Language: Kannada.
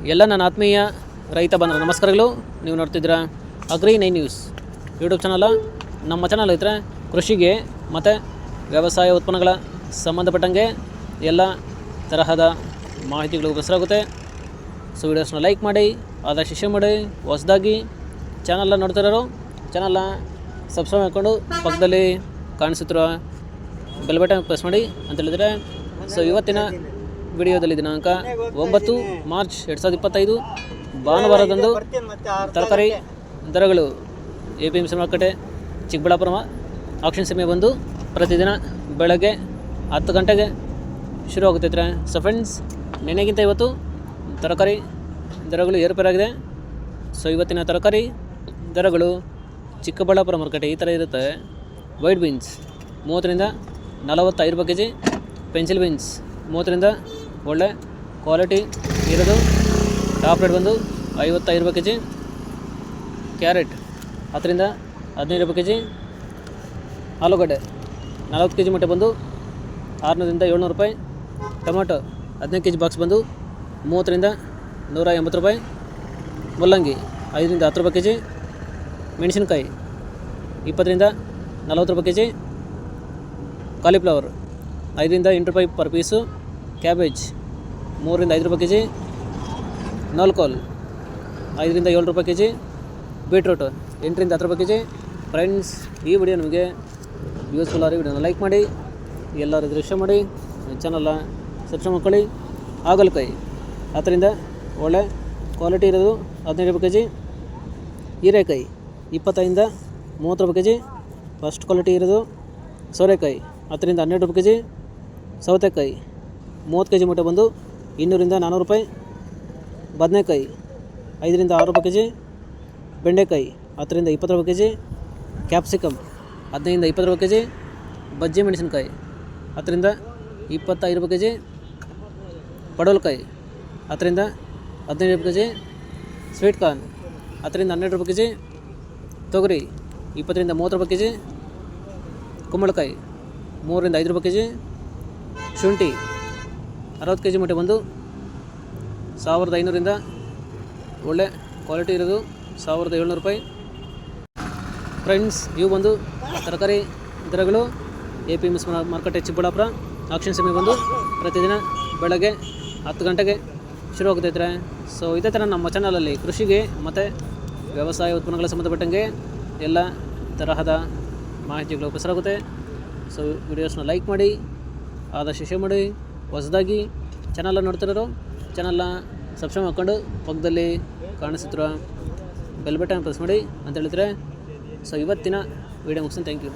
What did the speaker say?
ಎಲ್ಲ ನನ್ನ ಆತ್ಮೀಯ ರೈತ ಬಂಧುಗಳು ನಮಸ್ಕಾರಗಳು. ನೀವು ನೋಡ್ತಿದ್ದೀರಾ ಅಗ್ರಿ9 ನ್ಯೂಸ್ ಯೂಟ್ಯೂಬ್ ಚಾನಲ್. ನಮ್ಮ ಚಾನಲ್ ಐತ್ರೆ ಕೃಷಿಗೆ ಮತ್ತು ವ್ಯವಸಾಯ ಉತ್ಪನ್ನಗಳ ಸಂಬಂಧಪಟ್ಟಂಗೆ ಎಲ್ಲ ತರಹದ ಮಾಹಿತಿಗಳು ಉಪಯೋಗಿಸಲಾಗುತ್ತೆ. ಸೊ ವಿಡಿಯೋಸ್ನ ಲೈಕ್ ಮಾಡಿ, ಆದಷ್ಟು ಶೇರ್ ಮಾಡಿ. ಹೊಸದಾಗಿ ಚಾನಲ್ನ ನೋಡ್ತಿರೋರು ಚಾನಲ್ನ ಸಬ್ಸ್ಕ್ರೈಬ್ ಮಾಡಿಕೊಂಡು ಪಕ್ಕದಲ್ಲಿ ಕಾಣಿಸುತ್ತಿರುವ ಬೆಲ್ ಬಟನ್ ಪ್ರೆಸ್ ಮಾಡಿ ಅಂತ ಹೇಳಿದರೆ ಸೊ ಇವತ್ತಿನ ವಿಡಿಯೋದಲ್ಲಿ ದಿನಾಂಕ 9 ಮಾರ್ಚ್ 2025 ಭಾನುವಾರದಂದು ತರಕಾರಿ ದರಗಳು APMC ಮಾರುಕಟ್ಟೆ ಚಿಕ್ಕಬಳ್ಳಾಪುರ ಆಕ್ಷನ್ ಸಮಯ ಬಂದು ಪ್ರತಿದಿನ ಬೆಳಗ್ಗೆ 10 ಗಂಟೆಗೆ ಶುರು ಆಗುತ್ತೈತ್ರೆ. ಸೊ ಫ್ರೆಂಡ್ಸ್, ನೆನೆಗಿಂತ ಇವತ್ತು ತರಕಾರಿ ದರಗಳು ಏರುಪೇರಾಗಿದೆ. ಸೊ ಇವತ್ತಿನ ತರಕಾರಿ ದರಗಳು ಚಿಕ್ಕಬಳ್ಳಾಪುರ ಮಾರುಕಟ್ಟೆ ಈ ಥರ ಇರುತ್ತೆ. ವೈಟ್ ಬೀನ್ಸ್ 30ರಿಂದ 45 ರೂಪಾಯಿ ಕೆಜಿ, ಪೆನ್ಸಿಲ್ ಬೀನ್ಸ್ 30ರಿಂದ ಒಳ್ಳೆ ಕ್ವಾಲಿಟಿ ಇರೋದು ಟಾಪ್ ರೇಟ್ ಬಂದು 55 ರೂಪಾಯಿ ಕೆಜಿ, ಕ್ಯಾರೆಟ್ 10ರಿಂದ 15 ರೂಪಾಯಿ ಕೆಜಿ, ಆಲೂಗಡ್ಡೆ 40 ಕೆಜಿ ಮಟ್ಟ ಬಂದು 600ರಿಂದ 700 ರೂಪಾಯಿ, ಟೊಮೆಟೊ 15 ಕೆಜಿ ಬಾಕ್ಸ್ ಬಂದು 30ರಿಂದ 180 ರೂಪಾಯಿ, ಮುಲ್ಲಂಗಿ 5ರಿಂದ 10 ರೂಪಾಯಿ ಕೆಜಿ, ಮೆಣಸಿನಕಾಯಿ 20ರಿಂದ 40 ರೂಪಾಯಿ ಕೆಜಿ, ಕಾಲಿಫ್ಲವರ್ 5ರಿಂದ 8 ರೂಪಾಯಿ ಪರ್ ಪೀಸು, ಕ್ಯಾಬೇಜ್ 3ರಿಂದ 5 ರೂಪಾಯಿ ಕೆಜಿ, ನಾಲ್ಕೋಲ್ 5ರಿಂದ 7 ರೂಪಾಯಿ ಕೆಜಿ, ಬೀಟ್ರೂಟ್ 8ರಿಂದ 10 ರೂಪಾಯಿ ಕೆಜಿ. ಫ್ರೆಂಡ್ಸ್, ಈ ವಿಡಿಯೋ ನಿಮಗೆ ಯೂಸ್ಫುಲ್ ಆದರೆ ವಿಡಿಯೋನ ಲೈಕ್ ಮಾಡಿ, ಎಲ್ಲರೂ ದೃಶ್ಯ ಮಾಡಿ, ಚಾನಲ್ನ ಸಬ್ಸ್ಕ್ರೈಬ್ ಮಾಡ್ಕೊಳ್ಳಿ. ಹಾಗಲಕಾಯಿ 10ರಿಂದ ಒಳ್ಳೆ ಕ್ವಾಲಿಟಿ ಇರೋದು 15 ರೂಪಾಯಿ ಕೆಜಿ, ಹೀರೆಕಾಯಿ 25ರಿಂದ 30 ರೂಪಾಯಿ ಕೆಜಿ, ಫಸ್ಟ್ ಕ್ವಾಲಿಟಿ ಇರೋದು, ಸೋರೆಕಾಯಿ 10ರಿಂದ 12 ರೂಪಾಯಿ ಕೆಜಿ, ಸೌತೆಕಾಯಿ 30 ಕೆಜಿ ಮೂಟೆ ಬಂದು 200ರಿಂದ 400 ರೂಪಾಯಿ, ಬದನೆಕಾಯಿ 5ರಿಂದ 6 ರೂಪಾಯಿ ಕೆಜಿ, ಬೆಂಡೆಕಾಯಿ 10ರಿಂದ 20 ರೂಪಾಯಿ ಕೆಜಿ, ಕ್ಯಾಪ್ಸಿಕಮ್ 15ರಿಂದ 20 ರೂಪಾಯಿ ಕೆಜಿ, ಬಜ್ಜಿ ಮೆಣಸಿನಕಾಯಿ 10ರಿಂದ 25 ರೂಪಾಯಿ ಕೆಜಿ, ಪಡವಲಕಾಯಿ 10ರಿಂದ 15 ರೂಪಾಯಿ ಕೆಜಿ, ಸ್ವೀಟ್ ಕಾರ್ನ್ 10ರಿಂದ 12 ರೂಪಾಯಿ ಕೆಜಿ, ತೊಗರಿ 20ರಿಂದ 30 ರೂಪಾಯಿ ಕೆಜಿ, ಕುಂಬಳಕಾಯಿ 3ರಿಂದ 5 ರೂಪಾಯಿ ಕೆಜಿ, ಶುಂಠಿ 60 ಕೆಜಿ ಮೂಟೆ ಬಂದು 1500ರಿಂದ ಒಳ್ಳೆ ಕ್ವಾಲಿಟಿ ಇರೋದು 1700 ರೂಪಾಯಿ. ಫ್ರೆಂಡ್ಸ್, ಇವು ಬಂದು ತರಕಾರಿ ದರಗಳು APMC ಮಾರುಕಟ್ಟೆ ಚಿಕ್ಕಬಳ್ಳಾಪುರ ಆಕ್ಷನ್ ಸಮಯ ಬಂದು ಪ್ರತಿದಿನ ಬೆಳಗ್ಗೆ 10 ಗಂಟೆಗೆ ಶುರು ಆಗುತ್ತೈತ್ರೆ. ಸೊ ಇದೇ ಥರ ನಮ್ಮ ಚಾನಲಲ್ಲಿ ಕೃಷಿಗೆ ಮತ್ತು ವ್ಯವಸಾಯ ಉತ್ಪನ್ನಗಳ ಸಂಬಂಧಪಟ್ಟಂಗೆ ಎಲ್ಲ ತರಹದ ಮಾಹಿತಿಗಳು ಉಪಯೋಗಿಸಲಾಗುತ್ತೆ. ಸೊ ವಿಡಿಯೋಸ್ನ ಲೈಕ್ ಮಾಡಿ, ಆದಷ್ಟು ಶೇರ್ ಮಾಡಿ. ಹೊಸದಾಗಿ ಚಾನಲ್ನ ನೋಡ್ತಿರೋರು ಚಾನಲ್ನ ಸಬ್ಸ್ಕ್ರೈಬ್ ಮಾಡ್ಕೊಂಡು ಪಕ್ಕದಲ್ಲಿ ಕಾಣಿಸುತ್ತಿರುವ ಬೆಲ್ ಬಟನ್ ಪ್ರೆಸ್ ಮಾಡಿ ಅಂತ ಹೇಳಿದರೆ ಸೊ ಇವತ್ತಿನ ವಿಡಿಯೋ ಮುಗಿಸ್ತೀನಿ. Thank you.